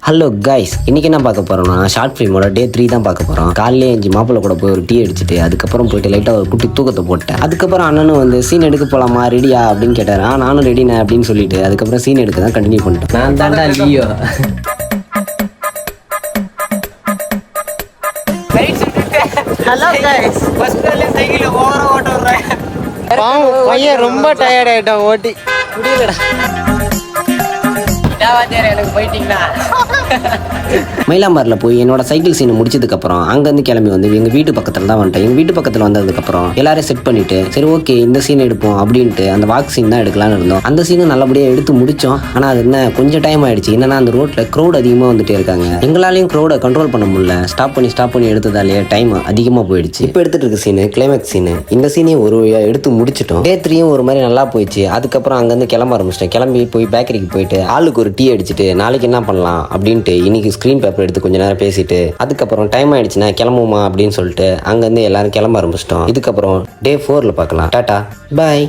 Hello guys, இன்னைக்கு என்ன பார்க்க போறோம்னா ஷார்ட் ஃபிலிமோட டே 3 தான் பார்க்க போறோம். காலையிலே எஞ்சி மாப்பிள்ள கூட போய் ஒரு டீ அடிச்சுட்டு அதுக்கப்புறம் போயிட்டு லைட்டாக ஒரு குட்டி தூக்கத்தை போட்டேன். அதுக்கப்புறம் அண்ணனும் வந்து சீன் எடுக்க போலாமா ரெடியா அப்படின்னு கேட்டாரு. நானும் ரெடினே அப்படின்னு சொல்லிட்டு அதுக்கப்புறம் சீன் எடுக்க தான் கண்டினியூ பண்ணிட்டேன். நான் தாண்டா லியோ. ஹலோ கைஸ், ஃபர்ஸ்ட் நாள்ல சைக்கிள் ஓவரா ஓட்ட வர்றேன். பையன் ரொம்ப டயர்ட் ஆயிட்டான் ஓட்டி. முடியலடா. எனக்கு போயிட்டீங்களா? மயிலாம்பாரில் போய் என்னோட சைக்கிள் சீனை முடிச்சதுக்கப்புறம் அங்கேருந்து கிளம்பி வந்து எங்கள் வீட்டு பக்கத்தில் தான் வந்துட்டேன். எங்கள் வீட்டு பக்கத்தில் வந்ததுக்கப்புறம் எல்லாரையும் செட் பண்ணிட்டு சரி ஓகே இந்த சீன் எடுப்போம் அப்படின்ட்டு அந்த வாக் சீன் தான் எடுக்கலான்னு இருந்தோம். அந்த சீனை நல்லபடியாக எடுத்து முடித்தோம். ஆனால் அது என்ன கொஞ்சம் டைம் ஆயிடுச்சு. என்னன்னா அந்த ரோட்டில் க்ரௌட் அதிகமாக வந்துட்டே இருக்காங்க. எங்களாலையும் க்ரௌடை கண்ட்ரோல் பண்ண முடியல. ஸ்டாப் பண்ணி எடுத்ததாலேயே டைம் அதிகமாக போயிடுச்சு. இப்போ எடுத்துட்டு இருக்க சீனு கிளைமேக்ஸ் சீனு. இந்த சீனையும் ஒரு எடுத்து முடிச்சிட்டோம். டே 3யும் ஒரு மாதிரி நல்லா போயிடுச்சு. அதுக்கப்புறம் அங்கேருந்து கிளம்ப ஆரம்பிச்சிட்டேன். கிளம்பி போய் பேக்கரிக்கு போயிட்டு ஆளுக்கு ஒரு டீ அடிச்சுட்டு நாளைக்கு என்ன பண்ணலாம் அப்படின்ட்டு இன்னைக்கு ஸ்க்ரீன் பேப்பர் எடுத்து கொஞ்ச நேரம் பேசிட்டு அதுக்கப்புறம் டைம் ஆயிடுச்சுன்னா கிளம்புமா அப்படின்னு சொல்லிட்டு அங்கேருந்து எல்லாரும் கிளம்ப ஆரம்பிச்சிட்டோம். இதுக்கப்புறம் டே 4ல பார்க்கலாம். டாடா பாய்.